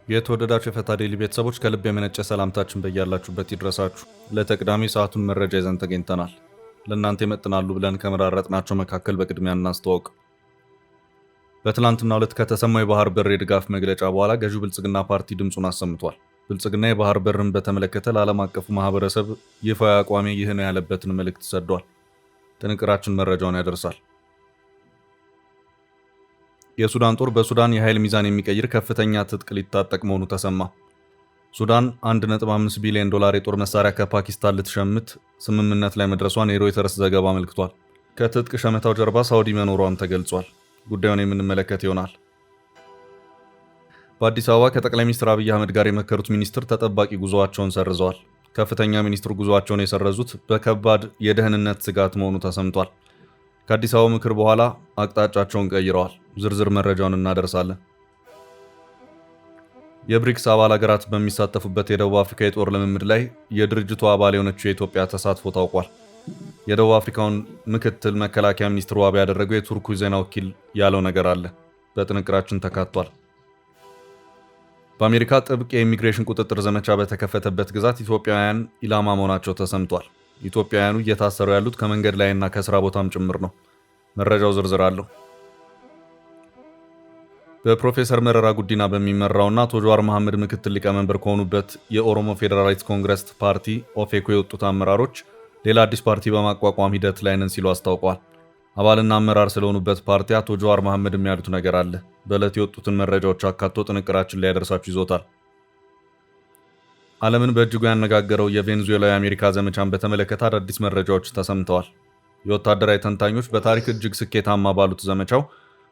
የተወደዳችሁ የፈታ ዴይሊ ቤተሰቦች ከልብ የመነጨ ሰላምታችን በያላችሁበት ይድረሳችሁ። ለተቀዳሚ ሰዓቱን መረጃ ይዘን ተገኝተናል። ለእናንተ ይመጥናሉ ብለን ከመራረጥናቸው መካከል በቅድሚያ እናስተዋውቅ። በትላንትናው ዕለት ከተሰማው የባህር በር የድጋፍ መግለጫ በኋላ ገዢው ብልጽግና ፓርቲ ድምፁን አሰምቷል። ብልጽግና የባህር በርን በተመለከተ ለዓለም አቀፉ ማህበረሰብ ይፋዊ አቋሜ ይህ ነው ያለበትን መልእክት ሰዷል። ጥንቅራችን መረጃውን ያደርሳል። የሱዳን ጦር በሱዳን የኃይል ሚዛን የሚቀይር ከፍተኛ ትጥቅ ሊታጠቅ መሆኑ ተሰማ። ሱዳን $1.5 ቢሊዮን የጦር መሳሪያ ከፓኪስታን ልትሸምት ስምምነት ላይ መድረሷን የሮይተርስ ዘገባ አመልክቷል። ከትጥቅ ሸመታው ጀርባ ሳውዲ መኖሯም ተገልጿል። ጉዳዩን የምንመለከት ይሆናል። በአዲስ አበባ ከጠቅላይ ሚኒስትር አብይ አህመድ ጋር የመከሩት ሚኒስትር ተጠባቂ ጉዞአቸውን ሰርዘዋል። ከፍተኛ ሚኒስትሩ ጉዞአቸውን የሰረዙት በከባድ የደህንነት ስጋት መሆኑ ተሰምቷል። ከአዲስ አበባ ምክር በኋላ አቅጣጫቸውን ቀይረዋል። ዝርዝር መረጃውን እናደርሳለን። የብሪክስ አባል ሀገራት በሚሳተፉበት የደቡብ አፍሪካ የጦር ልምምድ ላይ የድርጅቱ አባል የሆነችው የኢትዮጵያ ተሳትፎ ታውቋል። የደቡብ አፍሪካውን ምክትል መከላከያ ሚኒስትር ዋቢ ያደረገው የቱርኩ ዜና ወኪል ያለው ነገር አለ። በጥንቅራችን ተካቷል። በአሜሪካ ጥብቅ የኢሚግሬሽን ቁጥጥር ዘመቻ በተከፈተበት ግዛት ኢትዮጵያውያን ኢላማ መሆናቸው ተሰምቷል። ኢትዮጵያውያኑ እየታሰሩ ያሉት ከመንገድ ላይና ከስራ ቦታም ጭምር ነው። መረጃው ዝርዝር አለው። በፕሮፌሰር መረራ ጉዲና በሚመራውና አቶ ጀዋር መሐመድ ምክትል ሊቀመንበር ከሆኑበት የኦሮሞ ፌዴራሊስት ኮንግረስ ፓርቲ ኦፌኮ የወጡት አመራሮች ሌላ አዲስ ፓርቲ በማቋቋም ሂደት ላይ ነን ሲሉ አስታውቀዋል። አባልና አመራር ስለሆኑበት ፓርቲ አቶ ጀዋር መሐመድ የሚያሉት ነገር አለ። በዕለት የወጡትን መረጃዎች አካቶ ጥንቅራችን ላይ ያደርሳችሁ ይዞታል። ዓለምን በእጅጉ ያነጋገረው የቬኔዙዌላ የአሜሪካ ዘመቻን በተመለከተ አዳዲስ መረጃዎች ተሰምተዋል። የወታደራዊ ተንታኞች በታሪክ እጅግ ስኬታማ ባሉት ዘመቻው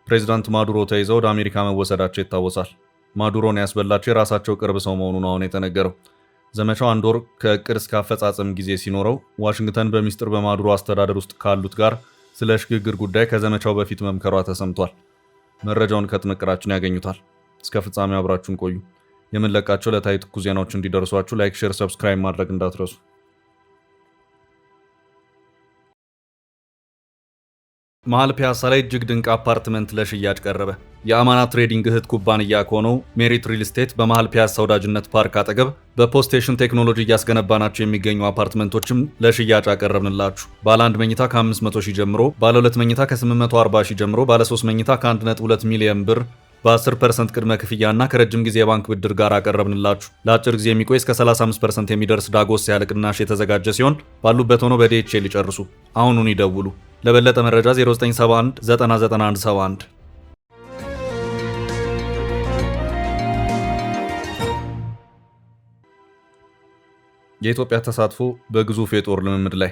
ፕሬዚዳንት ማዱሮ ተይዘው ወደ አሜሪካ መወሰዳቸው ይታወሳል። ማዱሮን ያስበላቸው የራሳቸው ቅርብ ሰው መሆኑን አሁን የተነገረው። ዘመቻው 1 ወር ከእቅድ እስከ አፈጻጸም ጊዜ ሲኖረው ዋሽንግተን በሚስጥር በማዱሮ አስተዳደር ውስጥ ካሉት ጋር ስለ ሽግግር ጉዳይ ከዘመቻው በፊት መምከሯ ተሰምቷል። መረጃውን ከጥንቅራችን ያገኙታል። እስከ ፍጻሜ አብራችሁን ቆዩ። የምንለቃቸው ዕለታዊ ትኩስ ዜናዎች እንዲደርሷችሁ ላይክ፣ ሼር፣ ሰብስክራይብ ማድረግ እንዳትረሱ። መሃል ፒያሳ ላይ እጅግ ድንቅ አፓርትመንት ለሽያጭ ቀረበ። የአማና ትሬዲንግ እህት ኩባንያ ከሆነው ሜሪት ሪል ስቴት በመሃል ፒያሳ ወዳጅነት ፓርክ አጠገብ በፖስቴሽን ቴክኖሎጂ እያስገነባናቸው የሚገኙ አፓርትመንቶችም ለሽያጭ አቀረብንላችሁ። ባለ 1 መኝታ ከ500,000 ጀምሮ፣ ባለ 2 መኝታ ከ840,000 ጀምሮ፣ ባለ 3 መኝታ ከ1.2 ሚሊዮን ብር በ10% ቅድመ ክፍያና ከረጅም ጊዜ የባንክ ብድር ጋር አቀረብንላችሁ። ለአጭር ጊዜ የሚቆይ እስከ 35% የሚደርስ ዳጎስ ያለ ቅናሽ የተዘጋጀ ሲሆን ባሉበት ሆኖ በዲኤችኤል ይጨርሱ። አሁኑን ይደውሉ። ለበለጠ መረጃ 0971 99171። የኢትዮጵያ ተሳትፎ በግዙፍ የጦር ልምምድ ላይ።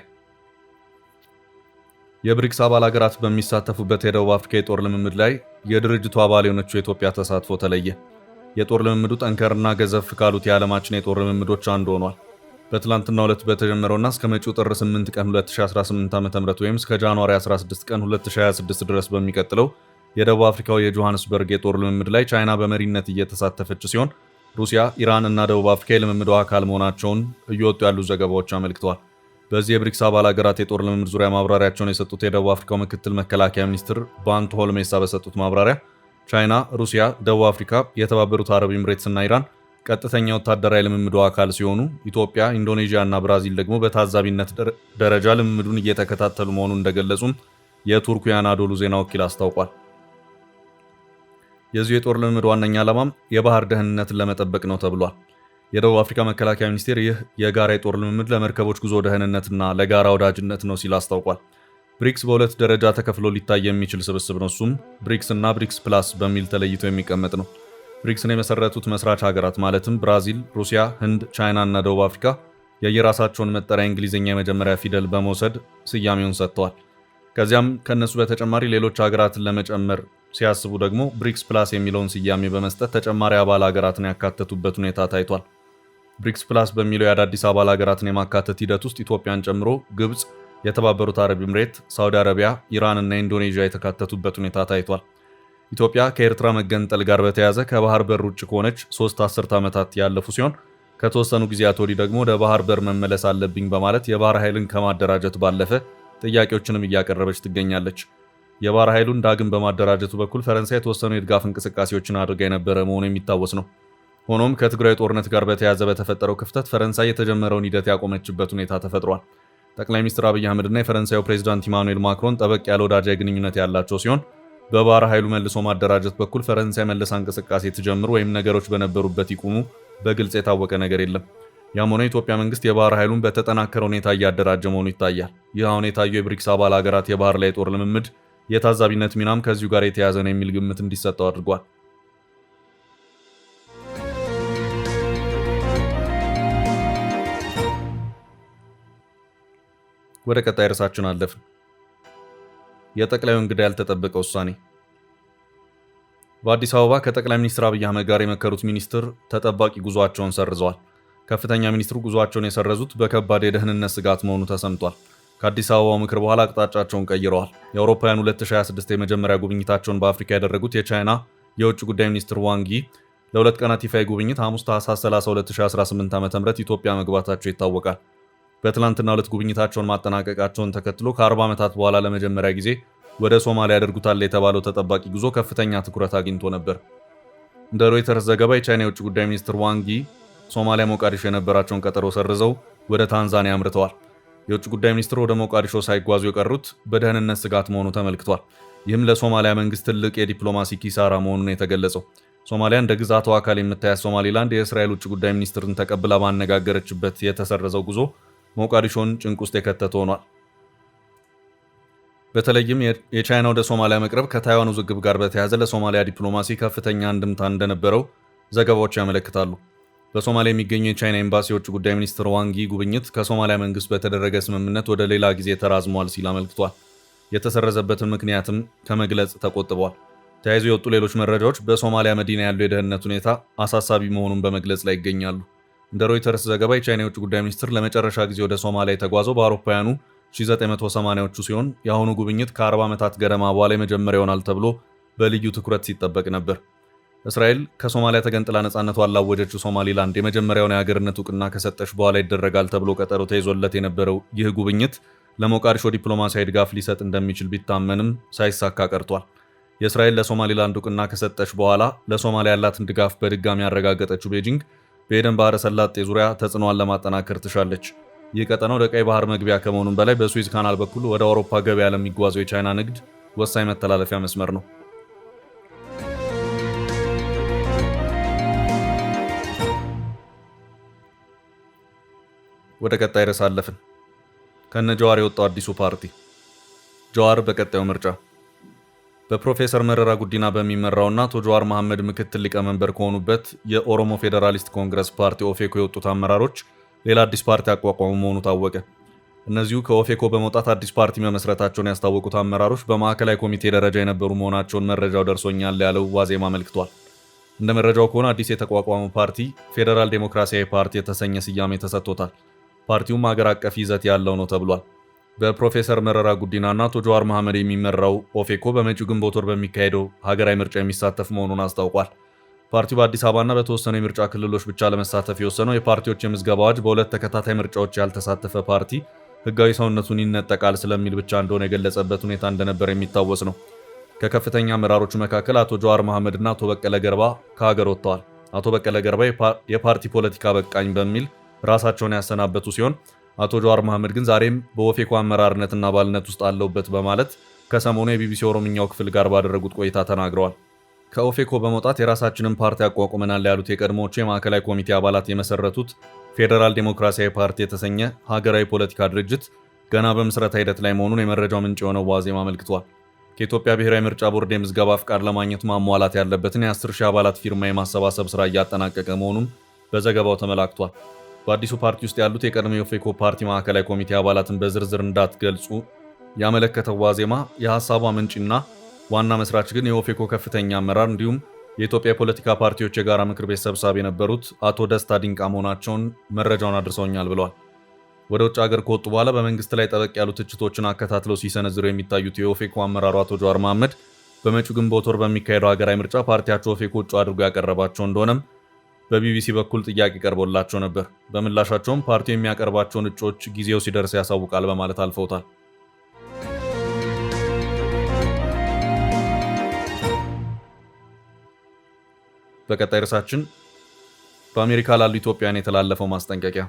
የብሪክስ አባል ሀገራት በሚሳተፉበት የደቡብ አፍሪካ የጦር ልምምድ ላይ የድርጅቱ አባል የሆነችው የኢትዮጵያ ተሳትፎ ተለየ። የጦር ልምምዱ ጠንከርና ገዘፍ ካሉት የዓለማችን የጦር ልምምዶች አንዱ ሆኗል። በትላንትናው ዕለት በተጀመረውና እስከ መጪው ጥር 8 ቀን 2018 ዓ.ም ወይም እስከ ጃንዋሪ 16 ቀን 2026 ድረስ በሚቀጥለው የደቡብ አፍሪካው የጆሃንስበርግ የጦር ልምምድ ላይ ቻይና በመሪነት እየተሳተፈች ሲሆን ሩሲያ፣ ኢራን እና ደቡብ አፍሪካ የልምምዱ አካል መሆናቸውን እየወጡ ያሉ ዘገባዎች አመልክተዋል። በዚህ የብሪክስ አባል ሀገራት የጦር ልምምድ ዙሪያ ማብራሪያቸውን የሰጡት የደቡብ አፍሪካው ምክትል መከላከያ ሚኒስትር ባንቱ ሆልሜሳ በሰጡት ማብራሪያ ቻይና፣ ሩሲያ፣ ደቡብ አፍሪካ፣ የተባበሩት አረብ ኤምሬትስ እና ኢራን ቀጥተኛ ወታደራዊ ልምምዱ አካል ሲሆኑ ኢትዮጵያ፣ ኢንዶኔዥያ እና ብራዚል ደግሞ በታዛቢነት ደረጃ ልምምዱን እየተከታተሉ መሆኑን እንደገለጹም የቱርኩ የአናዶሉ ዜና ወኪል አስታውቋል። የዚህ የጦር ልምምድ ዋነኛ ዓላማም የባህር ደህንነትን ለመጠበቅ ነው ተብሏል። የደቡብ አፍሪካ መከላከያ ሚኒስቴር ይህ የጋራ የጦር ልምምድ ለመርከቦች ጉዞ ደህንነትና ለጋራ ወዳጅነት ነው ሲል አስታውቋል። ብሪክስ በሁለት ደረጃ ተከፍሎ ሊታይ የሚችል ስብስብ ነው። እሱም ብሪክስ እና ብሪክስ ፕላስ በሚል ተለይቶ የሚቀመጥ ነው። ብሪክስን የመሰረቱት መስራች ሀገራት ማለትም ብራዚል፣ ሩሲያ፣ ህንድ፣ ቻይና እና ደቡብ አፍሪካ የየራሳቸውን መጠሪያ እንግሊዝኛ የመጀመሪያ ፊደል በመውሰድ ስያሜውን ሰጥተዋል። ከዚያም ከነሱ በተጨማሪ ሌሎች ሀገራትን ለመጨመር ሲያስቡ ደግሞ ብሪክስ ፕላስ የሚለውን ስያሜ በመስጠት ተጨማሪ አባል ሀገራትን ያካተቱበት ሁኔታ ታይቷል። ብሪክስ ፕላስ በሚለው የአዳዲስ አባል ሀገራትን የማካተት ሂደት ውስጥ ኢትዮጵያን ጨምሮ ግብጽ፣ የተባበሩት አረብ ኤምሬት፣ ሳውዲ አረቢያ፣ ኢራን እና ኢንዶኔዥያ የተካተቱበት ሁኔታ ታይቷል። ኢትዮጵያ ከኤርትራ መገንጠል ጋር በተያያዘ ከባህር በር ውጭ ከሆነች 3 አስርት ዓመታት ያለፉ ሲሆን ከተወሰኑ ጊዜያት ወዲህ ደግሞ ወደ ባህር በር መመለስ አለብኝ በማለት የባህር ኃይልን ከማደራጀት ባለፈ ጥያቄዎችንም እያቀረበች ትገኛለች። የባህር ኃይሉን ዳግም በማደራጀቱ በኩል ፈረንሳይ የተወሰኑ የድጋፍ እንቅስቃሴዎችን አድርጋ የነበረ መሆኑ የሚታወስ ነው። ሆኖም ከትግራይ ጦርነት ጋር በተያያዘ በተፈጠረው ክፍተት ፈረንሳይ የተጀመረውን ሂደት ያቆመችበት ሁኔታ ተፈጥሯል። ጠቅላይ ሚኒስትር አብይ አህመድና የፈረንሳዩ ፕሬዚዳንት ኢማኑኤል ማክሮን ጠበቅ ያለ ወዳጃዊ ግንኙነት ያላቸው ሲሆን በባህር ኃይሉ መልሶ ማደራጀት በኩል ፈረንሳይ መልሳ እንቅስቃሴ ትጀምር ወይም ነገሮች በነበሩበት ይቁሙ በግልጽ የታወቀ ነገር የለም። ያም ሆነ የኢትዮጵያ መንግስት የባህር ኃይሉን በተጠናከረ ሁኔታ እያደራጀ መሆኑ ይታያል። ይህ አሁን የታየው የብሪክስ አባል ሀገራት የባህር ላይ ጦር ልምምድ የታዛቢነት ሚናም ከዚሁ ጋር የተያያዘ ነው የሚል ግምት እንዲሰጠው አድርጓል። ወደ ቀጣይ ርዕሳችን አለፍን። የጠቅላዩ እንግዳ ያልተጠበቀ ውሳኔ። በአዲስ አበባ ከጠቅላይ ሚኒስትር አብይ አህመድ ጋር የመከሩት ሚኒስትር ተጠባቂ ጉዟቸውን ሰርዘዋል። ከፍተኛ ሚኒስትሩ ጉዟቸውን የሰረዙት በከባድ የደህንነት ስጋት መሆኑ ተሰምቷል። ከአዲስ አበባው ምክር በኋላ አቅጣጫቸውን ቀይረዋል። የአውሮፓውያን 2026 የመጀመሪያ ጉብኝታቸውን በአፍሪካ ያደረጉት የቻይና የውጭ ጉዳይ ሚኒስትር ዋንግ ይ ለ2 ቀናት ይፋዊ ጉብኝት ሐሙስ ታህሳስ 30 2018 ዓ.ም ኢትዮጵያ መግባታቸው ይታወቃል። በትላንትናው ዕለት ጉብኝታቸውን ማጠናቀቃቸውን ተከትሎ ከ40 ዓመታት በኋላ ለመጀመሪያ ጊዜ ወደ ሶማሊያ ያደርጉታል የተባለው ተጠባቂ ጉዞ ከፍተኛ ትኩረት አግኝቶ ነበር። እንደ ሮይተርስ ዘገባ የቻይና የውጭ ጉዳይ ሚኒስትር ዋንግ ይ ሶማሊያ ሞቃዲሾ የነበራቸውን ቀጠሮ ሰርዘው ወደ ታንዛኒያ አምርተዋል። የውጭ ጉዳይ ሚኒስትሩ ወደ ሞቃዲሾ ሳይጓዙ የቀሩት በደህንነት ስጋት መሆኑ ተመልክቷል። ይህም ለሶማሊያ መንግስት ትልቅ የዲፕሎማሲ ኪሳራ መሆኑን የተገለጸው። ሶማሊያ እንደ ግዛቷ አካል የምታያት ሶማሊላንድ የእስራኤል ውጭ ጉዳይ ሚኒስትርን ተቀብላ ባነጋገረችበት የተሰረዘው ጉዞ ሞቃዲሾን ጭንቅ ውስጥ የከተተ ሆኗል። በተለይም የቻይና ወደ ሶማሊያ መቅረብ ከታይዋን ውዝግብ ጋር በተያያዘ ለሶማሊያ ዲፕሎማሲ ከፍተኛ አንድምታ እንደነበረው ዘገባዎች ያመለክታሉ። በሶማሊያ የሚገኘው የቻይና ኤምባሲ የውጭ ጉዳይ ሚኒስትር ዋንግ ይ ጉብኝት ከሶማሊያ መንግስት በተደረገ ስምምነት ወደ ሌላ ጊዜ ተራዝሟል ሲል አመልክቷል። የተሰረዘበትን ምክንያትም ከመግለጽ ተቆጥበዋል። ተያይዞ የወጡ ሌሎች መረጃዎች በሶማሊያ መዲና ያለው የደህንነት ሁኔታ አሳሳቢ መሆኑን በመግለጽ ላይ ይገኛሉ። እንደ ሮይተርስ ዘገባ የቻይና የውጭ ጉዳይ ሚኒስትር ለመጨረሻ ጊዜ ወደ ሶማሊያ የተጓዘው በአውሮፓውያኑ 1980ዎቹ ሲሆን የአሁኑ ጉብኝት ከ40 ዓመታት ገደማ በኋላ የመጀመሪያ ይሆናል ተብሎ በልዩ ትኩረት ሲጠበቅ ነበር። እስራኤል ከሶማሊያ ተገንጥላ ነፃነቷን ላወጀችው ሶማሊላንድ የመጀመሪያውን የሀገርነት እውቅና ከሰጠች በኋላ ይደረጋል ተብሎ ቀጠሮ ተይዞለት የነበረው ይህ ጉብኝት ለሞቃዲሾ ዲፕሎማሲያዊ ድጋፍ ሊሰጥ እንደሚችል ቢታመንም ሳይሳካ ቀርቷል። የእስራኤል ለሶማሊላንድ እውቅና ከሰጠች በኋላ ለሶማሊያ ያላትን ድጋፍ በድጋሚ ያረጋገጠችው ቤጂንግ በኤደን ባህረ ሰላጤ ዙሪያ ተጽዕኖዋን ለማጠናከር ትሻለች። ይህ ቀጠና ወደ ቀይ ባህር መግቢያ ከመሆኑም በላይ በስዊዝ ካናል በኩል ወደ አውሮፓ ገበያ ለሚጓዘው የቻይና ንግድ ወሳኝ መተላለፊያ መስመር ነው። ወደ ቀጣይ ርዕስ አለፍን። ከነ ጀዋር የወጣው አዲሱ ፓርቲ። ጀዋር በቀጣዩ ምርጫ በፕሮፌሰር መረራ ጉዲና በሚመራውና አቶ ጀዋር መሐመድ ምክትል ሊቀመንበር ከሆኑበት የኦሮሞ ፌዴራሊስት ኮንግረስ ፓርቲ ኦፌኮ የወጡት አመራሮች ሌላ አዲስ ፓርቲ አቋቋሙ መሆኑ ታወቀ። እነዚሁ ከኦፌኮ በመውጣት አዲስ ፓርቲ መመስረታቸውን ያስታወቁት አመራሮች በማዕከላዊ ኮሚቴ ደረጃ የነበሩ መሆናቸውን መረጃው ደርሶኛል ያለው ዋዜማ አመልክቷል። እንደ መረጃው ከሆነ አዲስ የተቋቋመው ፓርቲ ፌዴራል ዴሞክራሲያዊ ፓርቲ የተሰኘ ስያሜ ተሰጥቶታል። ፓርቲውም ሀገር አቀፍ ይዘት ያለው ነው ተብሏል። በፕሮፌሰር መረራ ጉዲናና አቶ ጀዋር መሐመድ የሚመራው ኦፌኮ በመጪው ግንቦት ወር በሚካሄደው ሀገራዊ ምርጫ የሚሳተፍ መሆኑን አስታውቋል። ፓርቲው በአዲስ አበባና በተወሰኑ የምርጫ ክልሎች ብቻ ለመሳተፍ የወሰነው የፓርቲዎች የምዝገባ አዋጅ በሁለት ተከታታይ ምርጫዎች ያልተሳተፈ ፓርቲ ሕጋዊ ሰውነቱን ይነጠቃል ስለሚል ብቻ እንደሆነ የገለጸበት ሁኔታ እንደነበር የሚታወስ ነው። ከከፍተኛ አመራሮቹ መካከል አቶ ጀዋር መሐመድና አቶ በቀለ ገርባ ከሀገር ወጥተዋል። አቶ በቀለ ገርባ የፓርቲ ፖለቲካ በቃኝ በሚል ራሳቸውን ያሰናበቱ ሲሆን አቶ ጀዋር መሐመድ ግን ዛሬም በኦፌኮ አመራርነትና አባልነት ውስጥ አለውበት በማለት ከሰሞኑ የቢቢሲ ኦሮምኛው ክፍል ጋር ባደረጉት ቆይታ ተናግረዋል። ከኦፌኮ በመውጣት የራሳችንን ፓርቲ አቋቁመናል ያሉት የቀድሞዎቹ የማዕከላዊ ኮሚቴ አባላት የመሰረቱት ፌዴራል ዴሞክራሲያዊ ፓርቲ የተሰኘ ሀገራዊ ፖለቲካ ድርጅት ገና በምስረታ ሂደት ላይ መሆኑን የመረጃው ምንጭ የሆነው ዋዜማ አመልክቷል። ከኢትዮጵያ ብሔራዊ ምርጫ ቦርድ የምዝገባ ፍቃድ ለማግኘት ማሟላት ያለበትን የ10,000 አባላት ፊርማ የማሰባሰብ ስራ እያጠናቀቀ መሆኑን በዘገባው ተመላክቷል። በአዲሱ ፓርቲ ውስጥ ያሉት የቀድሞ የኦፌኮ ፓርቲ ማዕከላዊ ኮሚቴ አባላትን በዝርዝር እንዳትገልጹ ያመለከተው ዋዜማ የሐሳቧ ምንጭና ዋና መስራች ግን የኦፌኮ ከፍተኛ አመራር እንዲሁም የኢትዮጵያ የፖለቲካ ፓርቲዎች የጋራ ምክር ቤት ሰብሳቢ የነበሩት አቶ ደስታ ዲንቃ መሆናቸውን መረጃውን አድርሰውኛል ብለዋል። ወደ ውጭ ሀገር ከወጡ በኋላ በመንግስት ላይ ጠበቅ ያሉ ትችቶችን አከታትለው ሲሰነዝሩ የሚታዩት የኦፌኮ አመራሩ አቶ ጀዋር መሐመድ በመጪው ግንቦት ወር በሚካሄደው ሀገራዊ ምርጫ ፓርቲያቸው ኦፌኮ ውጭ አድርጎ ያቀረባቸው እንደሆነም በቢቢሲ በኩል ጥያቄ ቀርቦላቸው ነበር። በምላሻቸውም ፓርቲው የሚያቀርባቸውን እጩዎች ጊዜው ሲደርስ ያሳውቃል በማለት አልፈውታል። በቀጣይ ርዕሳችን በአሜሪካ ላሉ ኢትዮጵያውያን የተላለፈው ማስጠንቀቂያ።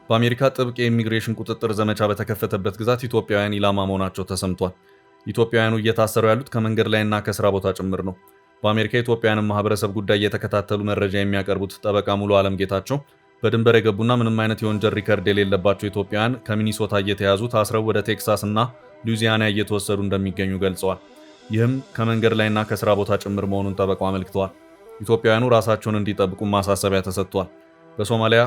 በአሜሪካ ጥብቅ የኢሚግሬሽን ቁጥጥር ዘመቻ በተከፈተበት ግዛት ኢትዮጵያውያን ኢላማ መሆናቸው ተሰምቷል። ኢትዮጵያውያኑ እየታሰሩ ያሉት ከመንገድ ላይና ከስራ ቦታ ጭምር ነው። በአሜሪካ የኢትዮጵያውያንን ማህበረሰብ ጉዳይ እየተከታተሉ መረጃ የሚያቀርቡት ጠበቃ ሙሉ ዓለም ጌታቸው በድንበር የገቡና ምንም አይነት የወንጀል ሪከርድ የሌለባቸው ኢትዮጵያውያን ከሚኒሶታ እየተያዙ ታስረው ወደ ቴክሳስ እና ሉዚያና እየተወሰዱ እንደሚገኙ ገልጸዋል። ይህም ከመንገድ ላይና ከስራ ቦታ ጭምር መሆኑን ጠበቃው አመልክተዋል። ኢትዮጵያውያኑ ራሳቸውን እንዲጠብቁ ማሳሰቢያ ተሰጥቷል። በሶማሊያ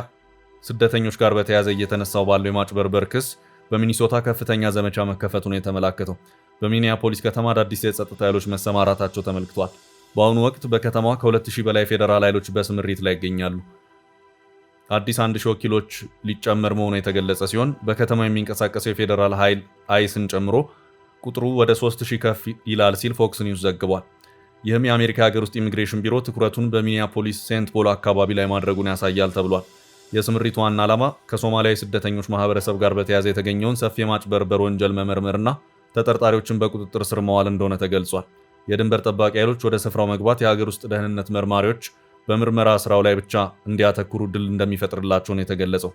ስደተኞች ጋር በተያያዘ እየተነሳው ባለው የማጭበርበር ክስ በሚኒሶታ ከፍተኛ ዘመቻ መከፈቱ ነው የተመላከተው። በሚኒያፖሊስ ከተማ አዳዲስ የጸጥታ ኃይሎች መሰማራታቸው ተመልክቷል። በአሁኑ ወቅት በከተማዋ ከ2000 በላይ ፌዴራል ኃይሎች በስምሪት ላይ ይገኛሉ። አዲስ 1000 ወኪሎች ሊጨመር መሆኑ የተገለጸ ሲሆን በከተማው የሚንቀሳቀሰው የፌዴራል ኃይል አይስን ጨምሮ ቁጥሩ ወደ 3000 ከፍ ይላል ሲል ፎክስ ኒውስ ዘግቧል። ይህም የአሜሪካ ሀገር ውስጥ ኢሚግሬሽን ቢሮ ትኩረቱን በሚኒያፖሊስ ሴንት ፖል አካባቢ ላይ ማድረጉን ያሳያል ተብሏል። የስምሪቱ ዋና ዓላማ ከሶማሊያዊ ስደተኞች ማህበረሰብ ጋር በተያያዘ የተገኘውን ሰፊ የማጭበርበር ወንጀል መመርመርና ተጠርጣሪዎችን በቁጥጥር ስር መዋል እንደሆነ ተገልጿል። የድንበር ጠባቂ ኃይሎች ወደ ስፍራው መግባት የሀገር ውስጥ ደህንነት መርማሪዎች በምርመራ ስራው ላይ ብቻ እንዲያተኩሩ ድል እንደሚፈጥርላቸው ነው የተገለጸው።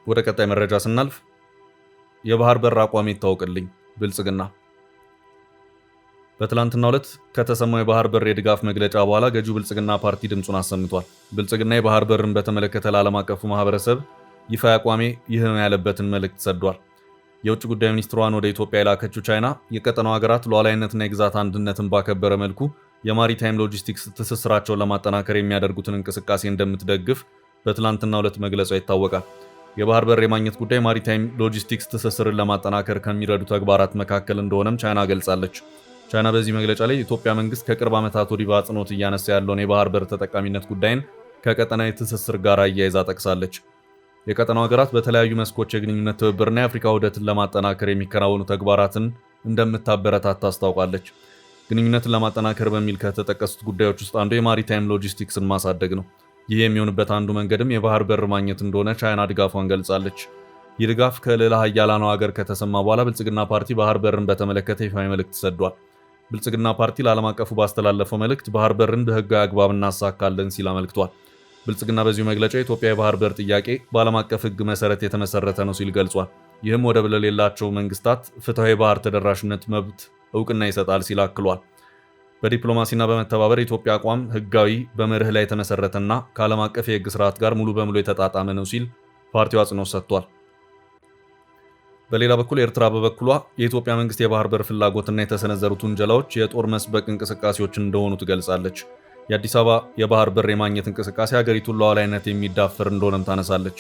ወደ ቀጣይ መረጃ ስናልፍ የባህር በር አቋም ይታወቅልኝ ብልጽግና። በትላንትናው ዕለት ከተሰማው የባህር በር የድጋፍ መግለጫ በኋላ ገዢው ብልጽግና ፓርቲ ድምፁን አሰምቷል። ብልጽግና የባህር በርን በተመለከተ ለዓለም አቀፉ ማህበረሰብ ይፋ አቋሜ ይህ ነው ያለበትን መልእክት ሰዷል። የውጭ ጉዳይ ሚኒስትሯን ወደ ኢትዮጵያ የላከችው ቻይና የቀጠናው ሀገራት ሉዓላዊነትና የግዛት አንድነትን ባከበረ መልኩ የማሪታይም ሎጂስቲክስ ትስስራቸውን ለማጠናከር የሚያደርጉትን እንቅስቃሴ እንደምትደግፍ በትላንትናው ዕለት መግለጿ ይታወቃል። የባህር በር የማግኘት ጉዳይ ማሪታይም ሎጂስቲክስ ትስስርን ለማጠናከር ከሚረዱ ተግባራት መካከል እንደሆነም ቻይና ገልጻለች። ቻይና በዚህ መግለጫ ላይ የኢትዮጵያ መንግስት ከቅርብ ዓመታት ወዲህ በአጽንኦት እያነሳ ያለውን የባህር በር ተጠቃሚነት ጉዳይን ከቀጠናዊ ትስስር ጋር አያይዛ ጠቅሳለች። የቀጠናው ሀገራት በተለያዩ መስኮች የግንኙነት ትብብርና የአፍሪካ ውህደትን ለማጠናከር የሚከናወኑ ተግባራትን እንደምታበረታታ አስታውቃለች። ግንኙነትን ለማጠናከር በሚል ከተጠቀሱት ጉዳዮች ውስጥ አንዱ የማሪታይም ሎጂስቲክስን ማሳደግ ነው። ይህ የሚሆንበት አንዱ መንገድም የባህር በር ማግኘት እንደሆነ ቻይና ድጋፏን ገልጻለች። ይህ ድጋፍ ከልዕለ ኃያላኑ ሀገር ከተሰማ በኋላ ብልጽግና ፓርቲ ባህር በርን በተመለከተ ይፋዊ መልእክት ሰዷል። ብልጽግና ፓርቲ ለዓለም አቀፉ ባስተላለፈው መልእክት ባህር በርን በህጋዊ አግባብ እናሳካለን ሲል አመልክቷል። ብልጽግና በዚሁ መግለጫ የኢትዮጵያ የባህር በር ጥያቄ በዓለም አቀፍ ህግ መሰረት የተመሰረተ ነው ሲል ገልጿል። ይህም ወደብ ለሌላቸው መንግስታት ፍትሐዊ የባህር ተደራሽነት መብት እውቅና ይሰጣል ሲል አክሏል። በዲፕሎማሲና በመተባበር የኢትዮጵያ አቋም ህጋዊ፣ በመርህ ላይ የተመሰረተና ከዓለም አቀፍ የህግ ስርዓት ጋር ሙሉ በሙሉ የተጣጣመ ነው ሲል ፓርቲው አጽንኦት ሰጥቷል። በሌላ በኩል ኤርትራ በበኩሏ የኢትዮጵያ መንግስት የባህር በር ፍላጎትና የተሰነዘሩት ውንጀላዎች የጦር መስበቅ እንቅስቃሴዎች እንደሆኑ ትገልጻለች። የአዲስ አበባ የባህር በር የማግኘት እንቅስቃሴ ሀገሪቱን ሉዓላዊነት የሚዳፈር እንደሆነም ታነሳለች።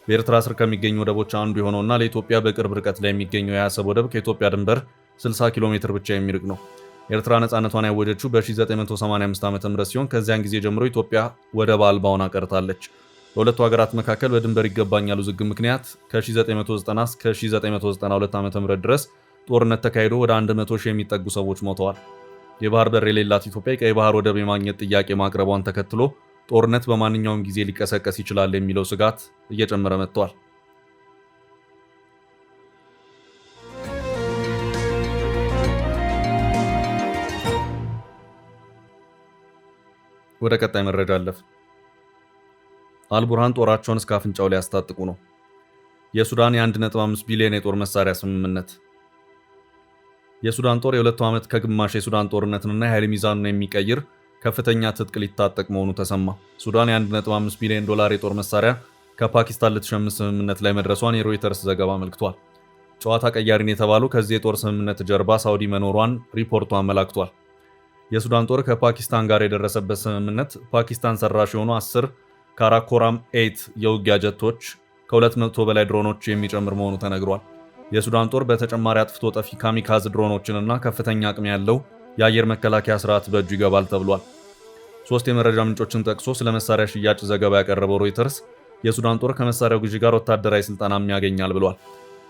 በኤርትራ ስር ከሚገኙ ወደቦች አንዱ የሆነውና ለኢትዮጵያ በቅርብ ርቀት ላይ የሚገኘው የአሰብ ወደብ ከኢትዮጵያ ድንበር 60 ኪሎ ሜትር ብቻ የሚርቅ ነው። ኤርትራ ነፃነቷን ያወጀችው በ1985 ዓ.ም ሲሆን ከዚያን ጊዜ ጀምሮ ኢትዮጵያ ወደብ አልባ ሆና ቀርታለች። በሁለቱ ሀገራት መካከል በድንበር ይገባኛል ውዝግብ ምክንያት ከ1990 እስከ 1992 ዓ.ም ድረስ ጦርነት ተካሂዶ ወደ 100 ሺህ የሚጠጉ ሰዎች ሞተዋል። የባህር በር የሌላት ኢትዮጵያ የቀይ ባህር ወደብ የማግኘት ጥያቄ ማቅረቧን ተከትሎ ጦርነት በማንኛውም ጊዜ ሊቀሰቀስ ይችላል የሚለው ስጋት እየጨመረ መጥቷል። ወደ ቀጣይ መረጃ አለፍ። አልቡርሃን ጦራቸውን እስከ አፍንጫው ሊያስታጥቁ ነው። የሱዳን የ1.5 ቢሊዮን የጦር መሳሪያ ስምምነት። የሱዳን ጦር የ2 ዓመት ከግማሽ የሱዳን ጦርነትንና የኃይል ሚዛኑን የሚቀይር ከፍተኛ ትጥቅ ሊታጠቅ መሆኑ ተሰማ። ሱዳን የ1.5 ቢሊዮን ዶላር የጦር መሳሪያ ከፓኪስታን ልትሸምት ስምምነት ላይ መድረሷን የሮይተርስ ዘገባ አመልክቷል። ጨዋታ ቀያሪን የተባሉ ከዚህ የጦር ስምምነት ጀርባ ሳውዲ መኖሯን ሪፖርቱ አመላክቷል። የሱዳን ጦር ከፓኪስታን ጋር የደረሰበት ስምምነት ፓኪስታን ሰራሽ የሆኑ 10 ካራኮራም 8 የውጊያ ጀቶች ከ200 በላይ ድሮኖች የሚጨምር መሆኑ ተነግሯል። የሱዳን ጦር በተጨማሪ አጥፍቶ ጠፊ ካሚካዝ ድሮኖችንና ከፍተኛ አቅም ያለው የአየር መከላከያ ስርዓት በእጁ ይገባል ተብሏል። 3 የመረጃ ምንጮችን ጠቅሶ ስለ መሳሪያ ሽያጭ ዘገባ ያቀረበው ሮይተርስ የሱዳን ጦር ከመሳሪያው ግዢ ጋር ወታደራዊ ስልጠናም ያገኛል ብሏል።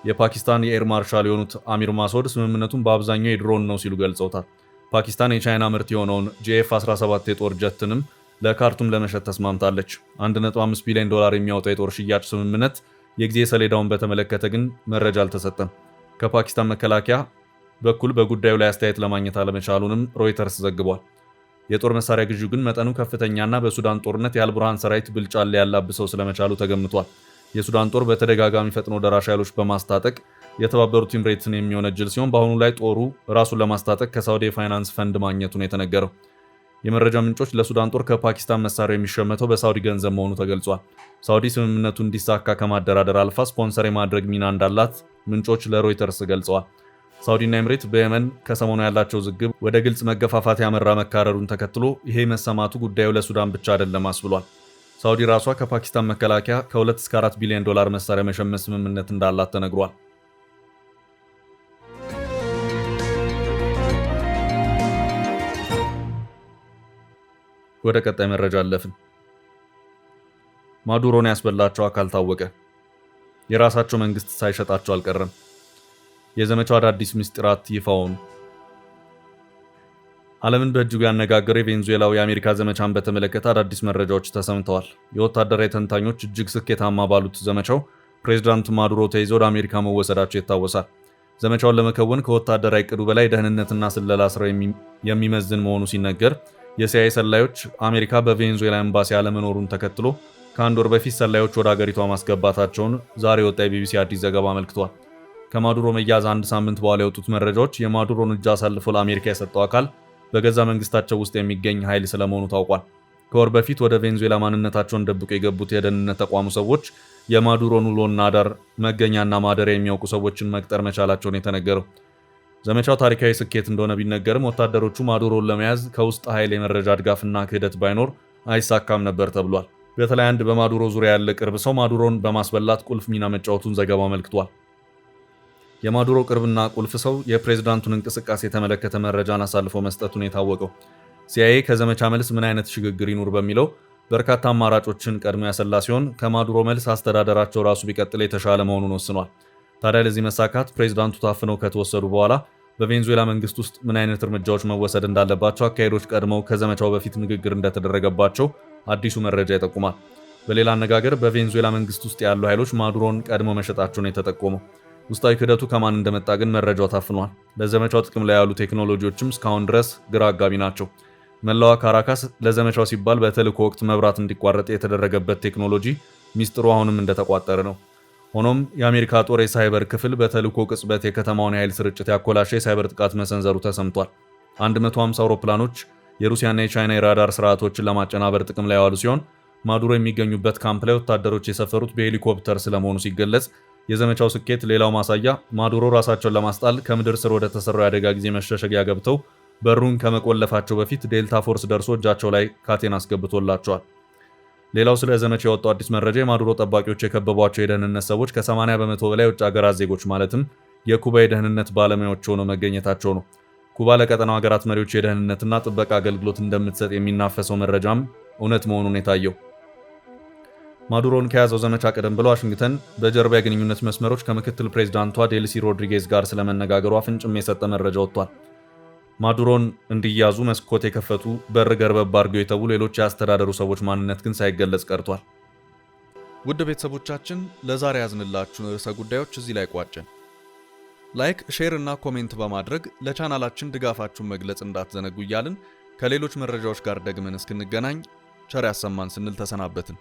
የፓኪስታን የኤር ማርሻል የሆኑት አሚር ማሶድ ስምምነቱን በአብዛኛው የድሮን ነው ሲሉ ገልጸውታል። ፓኪስታን የቻይና ምርት የሆነውን ጂኤፍ-17 የጦር ጀትንም ለካርቱም ለመሸጥ ተስማምታለች። $1.5 ቢሊዮን የሚያወጣው የጦር ሽያጭ ስምምነት የጊዜ ሰሌዳውን በተመለከተ ግን መረጃ አልተሰጠም። ከፓኪስታን መከላከያ በኩል በጉዳዩ ላይ አስተያየት ለማግኘት አለመቻሉንም ሮይተርስ ዘግቧል። የጦር መሳሪያ ግዢው ግን መጠኑ ከፍተኛና በሱዳን ጦርነት የአልቡርሃን ሰራዊት ብልጫ ሊያላብሰው ስለመቻሉ ተገምቷል። የሱዳን ጦር በተደጋጋሚ ፈጥኖ ደራሽ ኃይሎች በማስታጠቅ የተባበሩት ኤምሬትስን የሚወነጅል ሲሆን በአሁኑ ላይ ጦሩ ራሱን ለማስታጠቅ ከሳውዲ የፋይናንስ ፈንድ ማግኘቱን የተነገረው። የመረጃ ምንጮች ለሱዳን ጦር ከፓኪስታን መሳሪያ የሚሸመተው በሳውዲ ገንዘብ መሆኑ ተገልጿል። ሳውዲ ስምምነቱ እንዲሳካ ከማደራደር አልፋ ስፖንሰር የማድረግ ሚና እንዳላት ምንጮች ለሮይተርስ ገልጸዋል። ሳውዲና ኤምሬት በየመን ከሰሞኑ ያላቸው ዝግብ ወደ ግልጽ መገፋፋት ያመራ መካረሩን ተከትሎ ይሄ መሰማቱ ጉዳዩ ለሱዳን ብቻ አይደለም አስብሏል። ሳውዲ ራሷ ከፓኪስታን መከላከያ ከ2 እስከ $4 ቢሊዮን መሳሪያ መሸመት ስምምነት እንዳላት ተነግሯል። ወደ ቀጣይ መረጃ አለፍን። ማዱሮን ያስበላቸው አካል ታወቀ። የራሳቸው መንግስት ሳይሸጣቸው አልቀረም። የዘመቻው አዳዲስ ምስጢራት ይፋ ሆኑ። ዓለምን በእጅጉ ያነጋገረው የቬንዙዌላው የአሜሪካ ዘመቻን በተመለከተ አዳዲስ መረጃዎች ተሰምተዋል። የወታደራዊ ተንታኞች እጅግ ስኬታማ ባሉት ዘመቻው ፕሬዝዳንት ማዱሮ ተይዘው ወደ አሜሪካ መወሰዳቸው ይታወሳል። ዘመቻውን ለመከወን ከወታደራዊ ዕቅዱ በላይ ደህንነትና ስለላ ስራው የሚመዝን መሆኑ ሲነገር የሲአይኤ ሰላዮች አሜሪካ በቬንዙዌላ ኤምባሲ አለመኖሩን ተከትሎ ከአንድ ወር በፊት ሰላዮች ወደ አገሪቷ ማስገባታቸውን ዛሬ የወጣ የቢቢሲ አዲስ ዘገባ አመልክቷል። ከማዱሮ መያዝ አንድ ሳምንት በኋላ የወጡት መረጃዎች የማዱሮን እጅ አሳልፎ ለአሜሪካ የሰጠው አካል በገዛ መንግስታቸው ውስጥ የሚገኝ ኃይል ስለመሆኑ ታውቋል። ከወር በፊት ወደ ቬንዙዌላ ማንነታቸውን ደብቆ የገቡት የደህንነት ተቋሙ ሰዎች የማዱሮን ውሎና አዳር መገኛና ማደሪያ የሚያውቁ ሰዎችን መቅጠር መቻላቸውን የተነገረው። ዘመቻው ታሪካዊ ስኬት እንደሆነ ቢነገርም ወታደሮቹ ማዱሮን ለመያዝ ከውስጥ ኃይል የመረጃ ድጋፍና ክህደት ባይኖር አይሳካም ነበር ተብሏል። በተለይ አንድ በማዱሮ ዙሪያ ያለ ቅርብ ሰው ማዱሮን በማስበላት ቁልፍ ሚና መጫወቱን ዘገባው አመልክቷል። የማዱሮ ቅርብና ቁልፍ ሰው የፕሬዝዳንቱን እንቅስቃሴ የተመለከተ መረጃን አሳልፎ መስጠቱን የታወቀው ሲአይኤ ከዘመቻ መልስ ምን አይነት ሽግግር ይኑር በሚለው በርካታ አማራጮችን ቀድሞ ያሰላ ሲሆን ከማዱሮ መልስ አስተዳደራቸው ራሱ ቢቀጥል የተሻለ መሆኑን ወስኗል። ታዲያ ለዚህ መሳካት ፕሬዝዳንቱ ታፍነው ከተወሰዱ በኋላ በቬንዙዌላ መንግስት ውስጥ ምን አይነት እርምጃዎች መወሰድ እንዳለባቸው አካሄዶች ቀድመው ከዘመቻው በፊት ንግግር እንደተደረገባቸው አዲሱ መረጃ ይጠቁማል። በሌላ አነጋገር በቬንዙዌላ መንግስት ውስጥ ያሉ ኃይሎች ማዱሮን ቀድሞ መሸጣቸውን የተጠቆመው። ውስጣዊ ክህደቱ ከማን እንደመጣ ግን መረጃው ታፍኗል። ለዘመቻው ጥቅም ላይ ያሉ ቴክኖሎጂዎችም እስካሁን ድረስ ግራ አጋቢ ናቸው። መላዋ ካራካስ ለዘመቻው ሲባል በተልእኮ ወቅት መብራት እንዲቋረጥ የተደረገበት ቴክኖሎጂ ሚስጥሩ አሁንም እንደተቋጠረ ነው። ሆኖም የአሜሪካ ጦር የሳይበር ክፍል በተልእኮ ቅጽበት የከተማውን የኃይል ስርጭት ያኮላሸ የሳይበር ጥቃት መሰንዘሩ ተሰምቷል። 150 አውሮፕላኖች የሩሲያና የቻይና የራዳር ስርዓቶችን ለማጨናበር ጥቅም ላይ ያዋሉ ሲሆን ማዱሮ የሚገኙበት ካምፕ ላይ ወታደሮች የሰፈሩት በሄሊኮፕተር ስለመሆኑ ሲገለጽ፣ የዘመቻው ስኬት ሌላው ማሳያ ማዱሮ ራሳቸውን ለማስጣል ከምድር ስር ወደ ተሰራው የአደጋ ጊዜ መሸሸጊያ ገብተው በሩን ከመቆለፋቸው በፊት ዴልታ ፎርስ ደርሶ እጃቸው ላይ ካቴና አስገብቶላቸዋል። ሌላው ስለ ዘመቻ የወጣው አዲስ መረጃ የማዱሮ ጠባቂዎች የከበቧቸው የደህንነት ሰዎች ከ80 በመቶ በላይ የውጭ ሀገራት ዜጎች ማለትም የኩባ የደህንነት ባለሙያዎች ሆነው መገኘታቸው ነው። ኩባ ለቀጠናው ሀገራት መሪዎች የደህንነትና ጥበቃ አገልግሎት እንደምትሰጥ የሚናፈሰው መረጃም እውነት መሆኑን የታየው። ማዱሮን ከያዘው ዘመቻ ቀደም ብሎ ዋሽንግተን በጀርባ የግንኙነት መስመሮች ከምክትል ፕሬዝዳንቷ ዴልሲ ሮድሪጌዝ ጋር ስለመነጋገሯ ፍንጭም የሰጠ መረጃ ወጥቷል። ማዱሮን እንዲያዙ መስኮት የከፈቱ በር ገርበብ አድርገው የተቡ ሌሎች የአስተዳደሩ ሰዎች ማንነት ግን ሳይገለጽ ቀርቷል። ውድ ቤተሰቦቻችን ለዛሬ ያዝንላችሁን ርዕሰ ጉዳዮች እዚህ ላይ ቋጨን። ላይክ፣ ሼር እና ኮሜንት በማድረግ ለቻናላችን ድጋፋችሁን መግለጽ እንዳትዘነጉ እያልን ከሌሎች መረጃዎች ጋር ደግመን እስክንገናኝ ቸር ያሰማን ስንል ተሰናበትን።